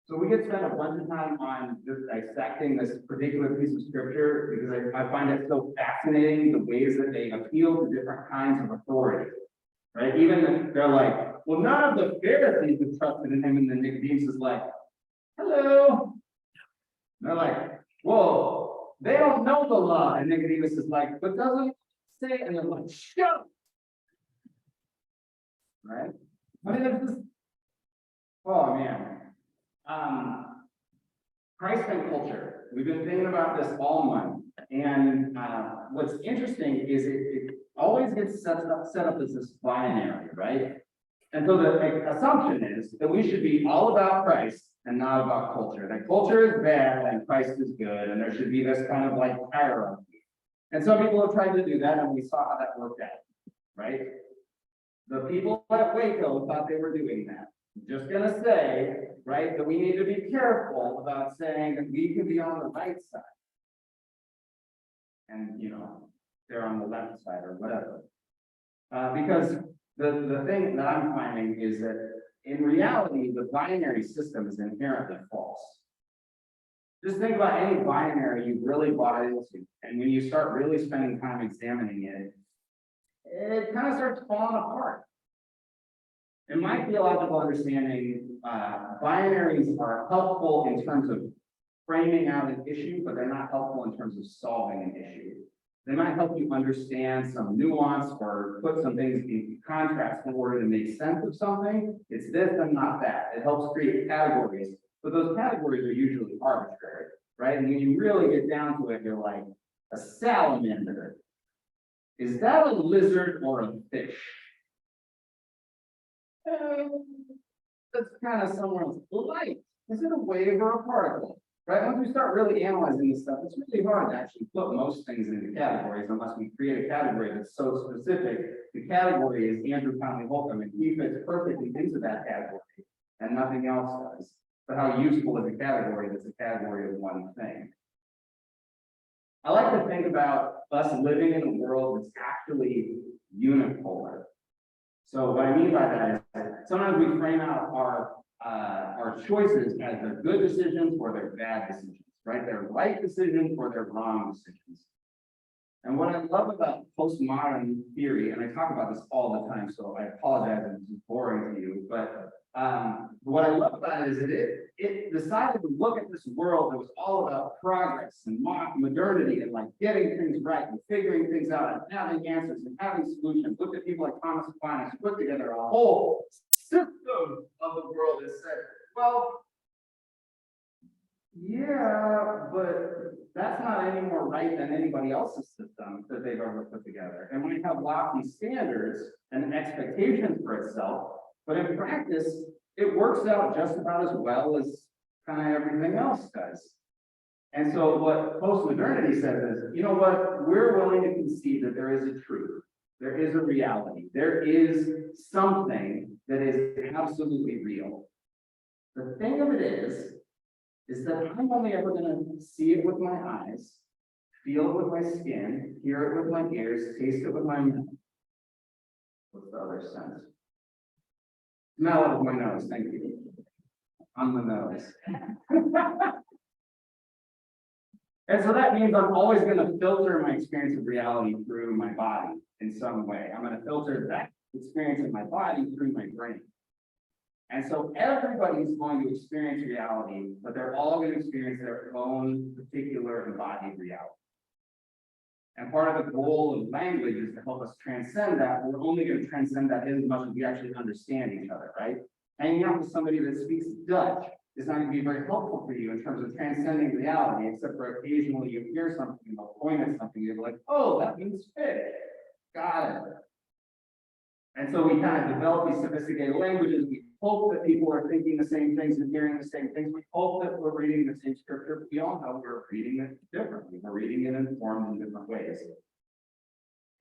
So we could spend a bunch of time on just dissecting this particular piece of scripture because I find it so fascinating the ways that they appeal to different kinds of authority, right? Even if they're like, well, none of the Pharisees have trusted in him, and then Nicodemus is like, hello. And they're like, well, they don't know the law. And Nicodemus is like, but doesn't it say? And they're like, shut up. Right? I mean, it's just, oh man. Christ and culture. We've been thinking about this all month. And what's interesting is it always gets set up as this binary, right? And so the assumption is that we should be all about Christ and not about culture. That culture is bad and Christ is good, and there should be this kind of like hierarchy. And some people have tried to do that, and we saw how that worked out, right? The people at Waco thought they were doing that. I'm just gonna say, right, that we need to be careful about saying that we can be on the right side. And they're on the left side or whatever. Because the thing that I'm finding is that in reality, the binary system is inherently false. Just think about any binary you've really bought into, and when you start really spending time examining it, it kind of starts falling apart. In my theological understanding, binaries are helpful in terms of framing out an issue, but they're not helpful in terms of solving an issue. They might help you understand some nuance or put some things in contrast in order to make sense of something. It's this and not that. It helps create categories, but those categories are usually arbitrary, right? And when you really get down to it, you're like, a salamander. Is that a lizard or a fish? That's kind of somewhere else. Light. Is it a wave or a particle? Right? Once we start really analyzing this stuff, it's really hard to actually put most things into categories unless we create a category that's so specific. The category is Andrew Conley Holcomb, and he fits perfectly into that category, and nothing else does. But how useful is a category that's a category of one thing? I like to think about us living in a world that's actually unipolar. So what I mean by that is sometimes we frame out our choices as they're good decisions or they're bad decisions, right? They're right decisions or they're wrong decisions. And what I love about postmodern theory, and I talk about this all the time, so I apologize if this is boring to you, but what I love about it is that it decided to look at this world that was all about progress and modernity and like getting things right and figuring things out and having answers and having solutions. Look at people like Thomas Aquinas who put together a whole system of the world and said, well, yeah, but that's not any more right than anybody else's system that they've ever put together. And we have lofty standards and expectations for itself, but in practice, it works out just about as well as kind of everything else does. And so what postmodernity says is, you know what, we're willing to concede that there is a truth, there is a reality, there is something that is absolutely real. The thing of it is that I'm only ever going to see it with my eyes, feel it with my skin, hear it with my ears, taste it with my mouth. What's the other sense? Smell it with my nose, thank you. On the nose. And so that means I'm always going to filter my experience of reality through my body in some way. I'm going to filter that experience of my body through my brain. And so everybody's going to experience reality, but they're all going to experience their own particular embodied reality. And part of the goal of language is to help us transcend that. We're only going to transcend that as much as we actually understand each other, right? Hanging out with somebody that speaks Dutch is not going to be very helpful for you in terms of transcending reality, except for occasionally you hear something, they'll point at something, you're like, oh, that means fish. Got it. And so we kind of develop these sophisticated languages. We hope that people are thinking the same things and hearing the same things. We hope that we're reading the same scripture, but we all know we're reading it differently. We're reading it informed in different ways.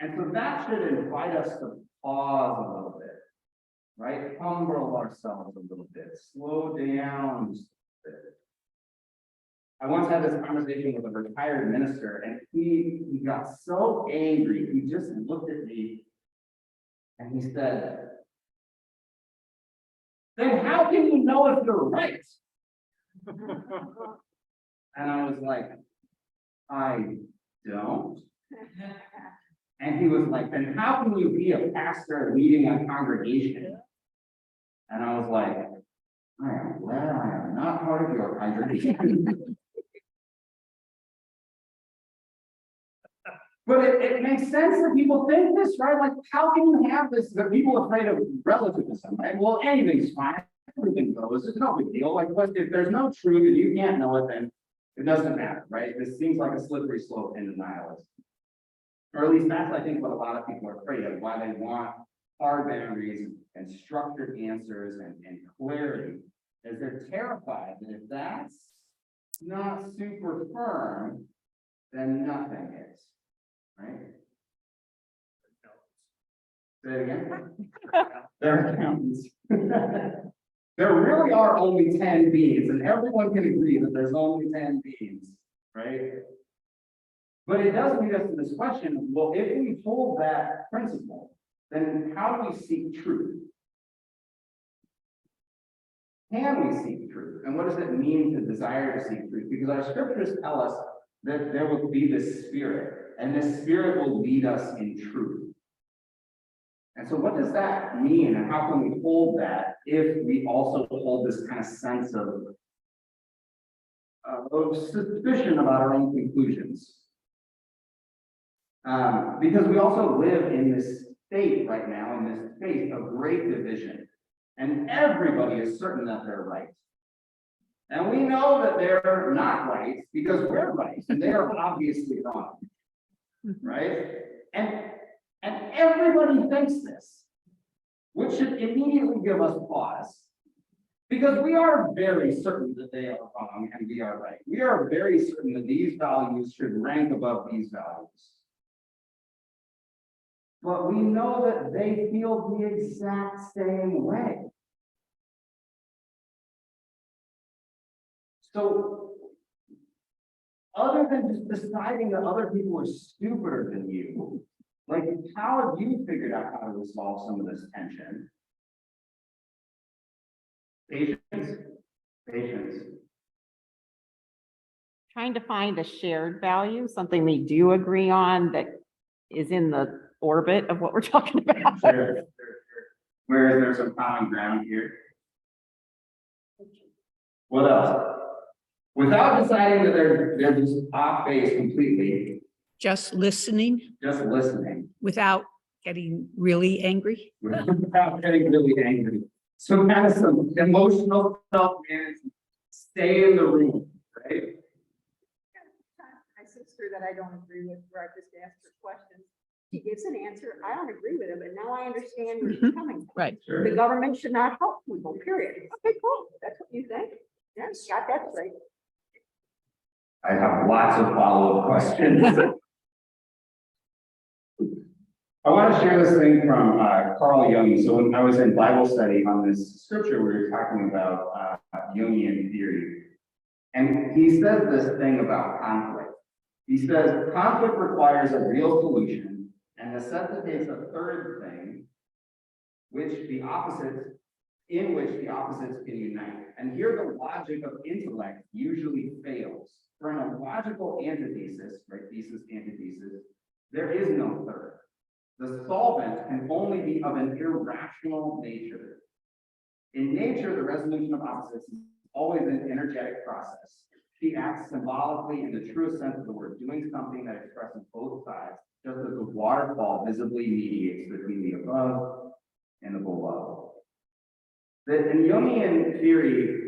And so that should invite us to pause a little bit, right? Humble ourselves a little bit, slow down just a bit. I once had this conversation with a retired minister, and he got so angry. He just looked at me and he said, then how can you know if you're right? And I was like, I don't. And he was like, then how can you be a pastor leading a congregation? And I was like, I am glad I am not part of your congregation. But it makes sense that people think this, right? Like, how can you have this? That people are afraid of relativism, right? Well, anything's fine. Everything goes. It's no big deal. Like, what if there's no truth and you can't know it, then it doesn't matter, right? This seems like a slippery slope into nihilism. Or at least that's, I think, what a lot of people are afraid of, why they want hard boundaries and structured answers and clarity, is they're terrified that if that's not super firm, then nothing is, right? Say it again. They're accountants. There really are only 10 beings, and everyone can agree that there's only 10 beings, right? But it does lead us to this question, well, if we hold that principle, then how do we seek truth? Can we seek truth? And what does it mean to desire to seek truth? Because our scriptures tell us that there will be this spirit, and this spirit will lead us in truth. And so what does that mean, and how can we hold that if we also hold this kind of sense of suspicion about our own conclusions? Because we also live in this state right now, in this state of great division, and everybody is certain that they're right. And we know that they're not right because we're right, and they are obviously wrong, right? And everybody thinks this, which should immediately give us pause, because we are very certain that they are wrong and we are right. We are very certain that these values should rank above these values. But we know that they feel the exact same way. So, other than just deciding that other people are stupider than you, like, how have you figured out how to resolve some of this tension? Patience. Trying to find a shared value, something we do agree on that is in the orbit of what we're talking about. Sure. Where is there some common ground here? What else? Without deciding that they're just off base completely. Just listening Just listening. without getting really angry. Without getting really angry. So kind of some emotional self-management. Stay in the room, right? My sister that I don't agree with, where I just asked her questions, she gives an answer, I don't agree with it, but now I understand where she's coming from. Right. Sure. The government should not help people, period. Okay, cool, that's what you think? Yeah, got that straight. I have lots of follow-up questions. I want to share this thing from Carl Jung. So when I was in Bible study on this scripture, we were talking about Jungian theory. And he says this thing about conflict. He says, conflict requires a real solution and necessitates a third thing, in which the opposites can unite. And here the logic of intellect usually fails. For an illogical antithesis, right, thesis, antithesis, there is no third. The solvent can only be of an irrational nature. In nature, the resolution of opposites is always an energetic process. She acts symbolically in the truest sense of the word, doing something that expresses both sides, just as the waterfall visibly mediates between the above and the below. In Jungian theory,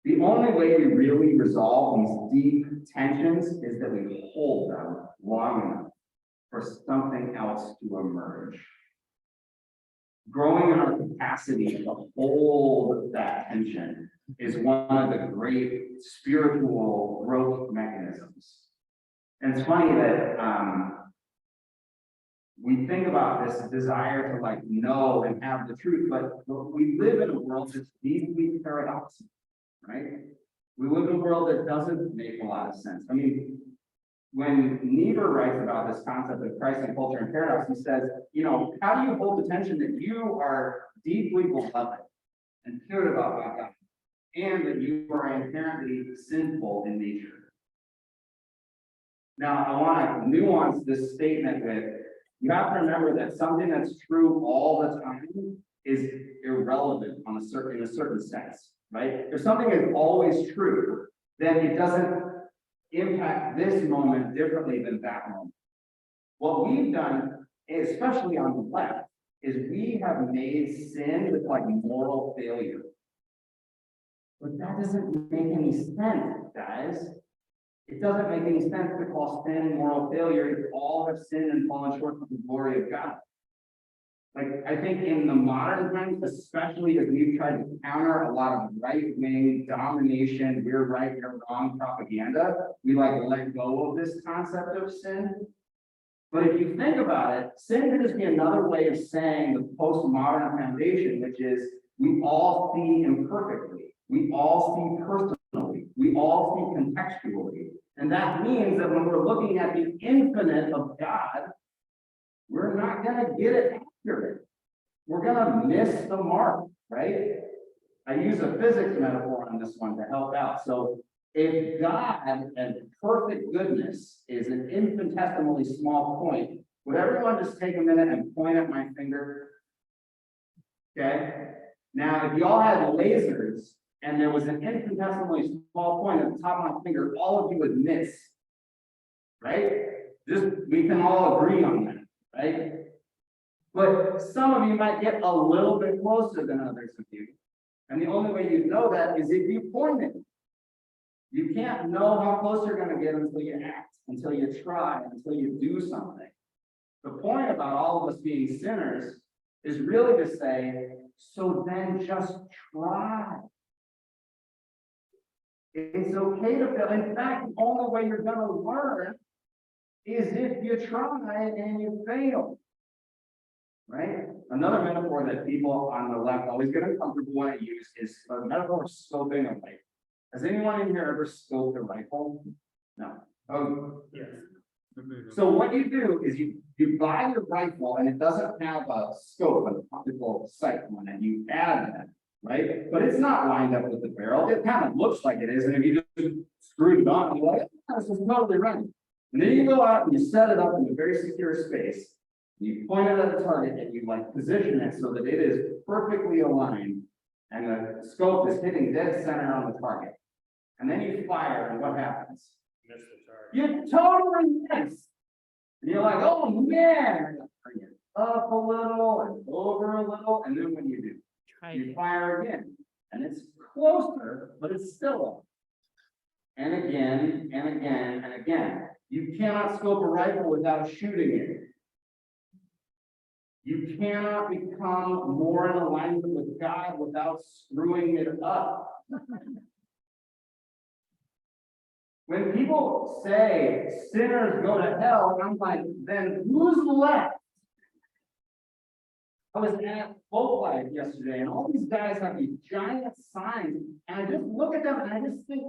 the only way we really resolve these deep tensions is that we hold them long enough for something else to emerge. Growing in our capacity to hold that tension is one of the great spiritual growth mechanisms. And it's funny that we think about this desire to like know and have the truth, but we live in a world that's deeply paradoxical, right? We live in a world that doesn't make a lot of sense. I mean, when Niebuhr writes about this concept of Christ and culture and paradox, he says, you know, how do you hold the tension that you are deeply beloved and cared about by God, and that you are inherently sinful in nature. Now, I want to nuance this statement with, you have to remember that something that's true all the time is irrelevant in a certain sense, right? If something is always true, then it doesn't impact this moment differently than that moment. What we've done, especially on the left, is we have made sin with like moral failure. But that doesn't make any sense, guys. It doesn't make any sense to call sin moral failure if all have sinned and fallen short of the glory of God. Like, I think in the modern times, especially as we've tried to counter a lot of right-wing domination, we're right, you're wrong propaganda, we like let go of this concept of sin. But if you think about it, sin could just be another way of saying the postmodern foundation, which is we all see imperfectly, we all see personally, we all see contextually. And that means that when we're looking at the infinite of God, we're not going to get it accurate. We're going to miss the mark, right? I use a physics metaphor on this one to help out. So if God and perfect goodness is an infinitesimally small point, would everyone just take a minute and point at my finger? Okay. Now, if you all had lasers and there was an infinitesimally small point at the top of my finger, all of you would miss, right? We can all agree on that, right? But some of you might get a little bit closer than others of you. And the only way you know that is if you point it. You can't know how close you're going to get until you act, until you try, until you do something. The point about all of us being sinners is really to say, so then just try. It's okay to fail. In fact, the only way you're going to learn is if you try and you fail. Right? Another metaphor that people on the left always get uncomfortable when I use is the metaphor of scoping a rifle. Has anyone in here ever scoped a rifle? No. Oh, yes. So what you do is you buy your rifle and it doesn't have a scope, an optical sight on it. You add that, right? But it's not lined up with the barrel. It kind of looks like it is. And if you just screw it on, you're like, oh, this is totally right. And then you go out and you set it up in a very secure space. You point it at the target and you like position it so that it is perfectly aligned and the scope is hitting dead center on the target. And then you fire and what happens? Miss the target. You totally miss. And you're like, oh man, bring it up a little and over a little. And then what do? You fire again. And it's closer, but it's still off. And again, and again, and again. You cannot scope a rifle without shooting it. You cannot become more in alignment with God without screwing it up. When people say sinners go to hell, I'm like, then who's left? I was at Folk Life yesterday, and all these guys have these giant signs, and I just look at them and I just think,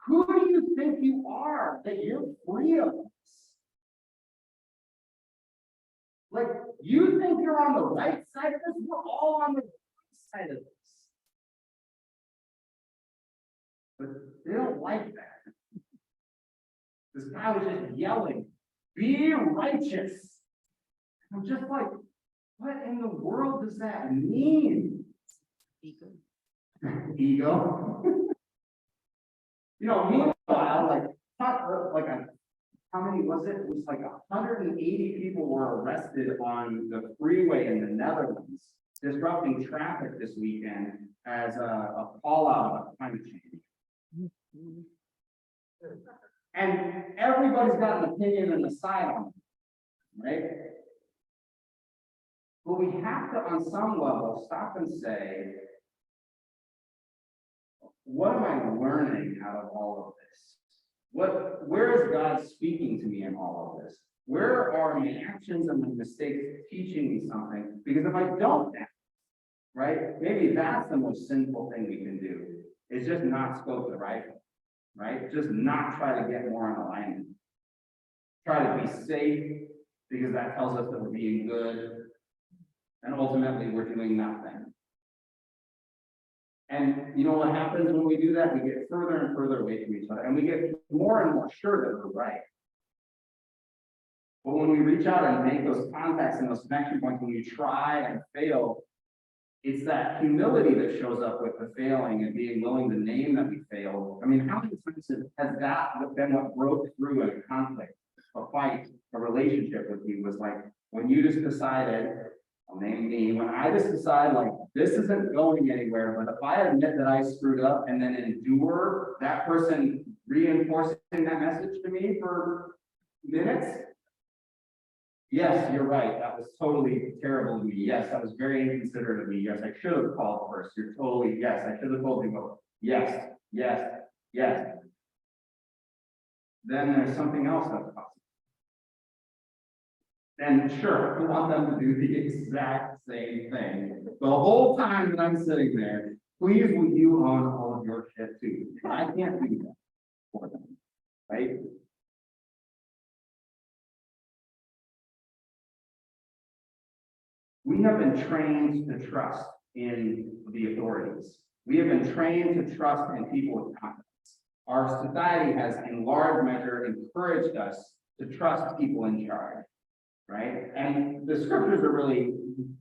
who do you think you are that you're free of this? Like, you think you're on the right side of this? We're all on the right side of this. But they don't like that. This guy was just yelling, be righteous. I'm just like, what in the world does that mean? Ego. Ego. Meanwhile, how many was it? It was like 180 people were arrested on the freeway in the Netherlands, disrupting traffic this weekend as a call out about climate change. And everybody's got an opinion and a side on it, right? But we have to, on some level, stop and say, what am I learning out of all of this? Where is God speaking to me in all of this? Where are my actions and my mistakes teaching me something? Because if I don't act, right, maybe that's the most sinful thing we can do, is just not scope the rifle, right? Just not try to get more in alignment. Try to be safe, because that tells us that we're being good, and ultimately we're doing nothing. And you know what happens when we do that? We get further and further away from each other, and we get more and more sure that we're right. But when we reach out and make those contacts and those connection points, when we try and fail, it's that humility that shows up with the failing and being willing to name that we failed. I mean, how many times has that been what broke through a conflict, a fight, a relationship with you? Was like when you just decided, I'll name me, when I just decide like this isn't going anywhere, but if I admit that I screwed up and then endure that person reinforcing that message to me for minutes. Yes, you're right. That was totally terrible of me. Yes, that was very inconsiderate of me. Yes, I should have called first. You're totally, yes, I should have told you both. Yes, yes, yes. Then there's something else that's possible. And sure, I want them to do the exact same thing. The whole time that I'm sitting there, please will you own all of your shit too? I can't do that for them, right? We have been trained to trust in the authorities. We have been trained to trust in people with confidence. Our society has in large measure encouraged us to trust people in charge, right? And the scriptures are really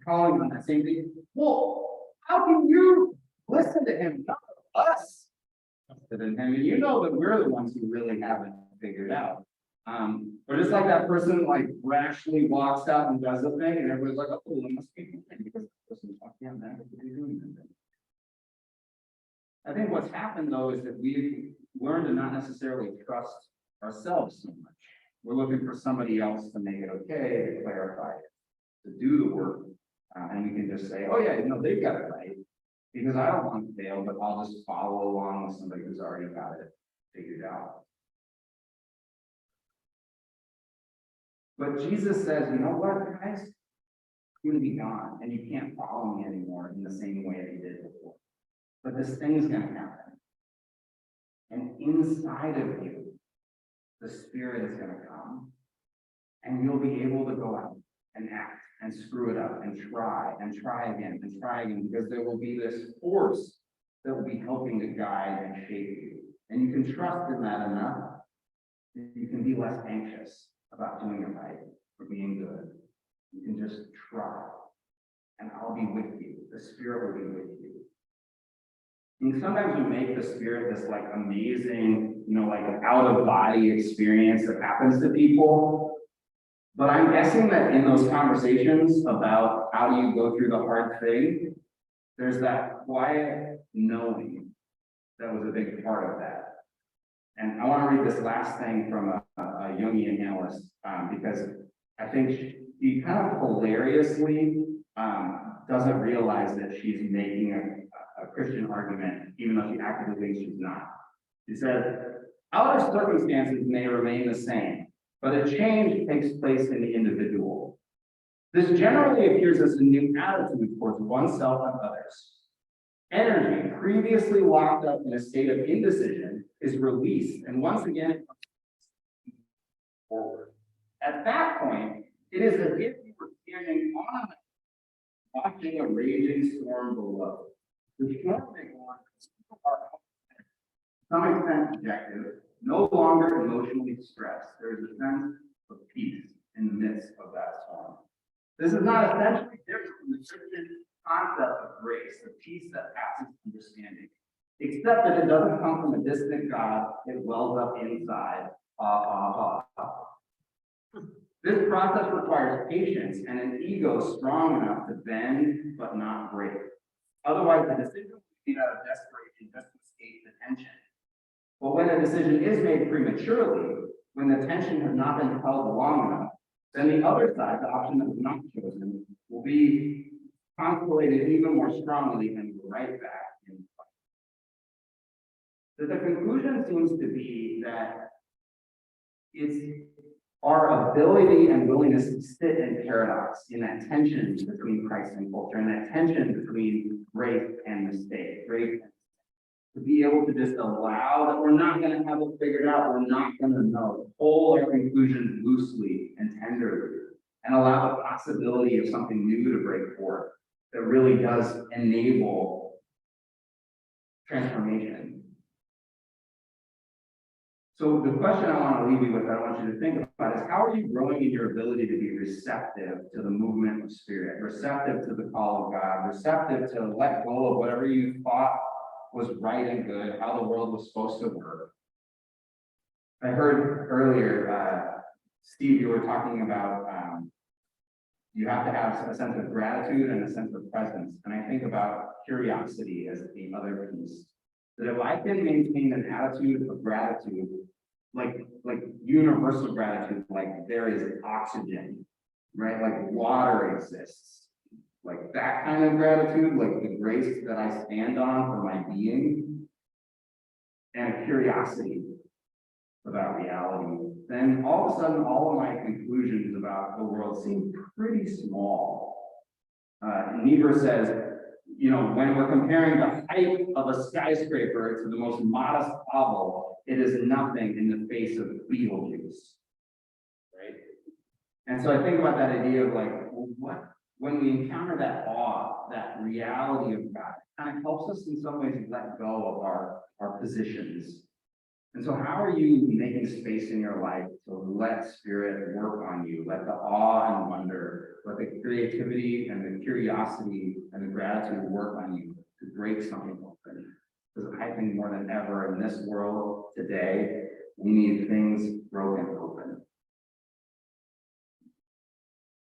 calling on that same thing. Well, how can you listen to him, not us? Trusted in him, and you know that we're the ones who really haven't figured out. Or just like that person like rashly walks out and does the thing, and everybody's like, oh, it must be good because the person walked down there. I think what's happened though is that we've learned to not necessarily trust ourselves so much. We're looking for somebody else to make it okay, to clarify it, to do the work, and we can just say, oh yeah, no, they've got it right, because I don't want to fail, but I'll just follow along with somebody who's already got it figured out. But Jesus says, you know what, guys? I'm going to be gone, and you can't follow me anymore in the same way that you did before. But this thing is going to happen. And inside of you, the Spirit is going to come, and you'll be able to go out and act and screw it up and try again and try again, because there will be this force that will be helping to guide and shape you. And you can trust in that enough that you can be less anxious about doing it right or being good. You can just try, and I'll be with you. The Spirit will be with you. And sometimes we make the Spirit this like amazing, like an out of body experience that happens to people. But I'm guessing that in those conversations about how do you go through the hard thing, there's that quiet knowing that was a big part of that. And I want to read this last thing from a Jungian analyst, because I think she kind of hilariously doesn't realize that she's making a Christian argument, even though she actively thinks she's not. She said, outer circumstances may remain the same, but a change takes place in the individual. This generally appears as a new attitude towards oneself and others. Energy previously locked up in a state of indecision is released, and once again, forward. At that point, it is as if you were standing on a watching a raging storm below. The storm may go on to some extent objective, no longer emotionally stressed. There is a sense of peace in the midst of that storm. This is not essentially different from the Christian concept of grace, the peace that passes understanding, except that it doesn't come from a distant God, it wells up inside. This process requires patience and an ego strong enough to bend but not break. Otherwise, the decision will be made out of desperation just to escape the tension. But when a decision is made prematurely, when the tension has not been held long enough, then the other side, the option that was not chosen, will be constellated even more strongly and go right back in the fight. So the conclusion seems to be that it's our ability and willingness to sit in paradox, in that tension between Christ and culture, and that tension between grace and mistake, grace and to be able to just allow that we're not going to have it figured out, we're not going to know, hold our conclusions loosely and tenderly, and allow the possibility of something new to break forth that really does enable transformation. So the question I want to leave you with, I want you to think about is how are you growing in your ability to be receptive to the movement of spirit, receptive to the call of God, receptive to let go of whatever you thought was right and good, how the world was supposed to work. I heard earlier, Steve, you were talking about you have to have a sense of gratitude and a sense of presence. And I think about curiosity as the other piece. That if I can maintain an attitude of gratitude, like universal gratitude, like there is oxygen, right? Like water exists. Like that kind of gratitude, like the grace that I stand on for my being, and a curiosity about reality, then all of a sudden, all of my conclusions about the world seem pretty small. Niebuhr says, you know, when we're comparing the height of a skyscraper to the most modest hovel, it is nothing in the face of Beetlejuice, right? And so I think about that idea of like, well, what, when we encounter that awe, that reality of God, it kind of helps us in some ways let go of our positions. And so how are you making space in your life to let spirit work on you, let the awe and wonder, let the creativity and the curiosity and the gratitude work on you to break something open? Because I think more than ever in this world today, we need things broken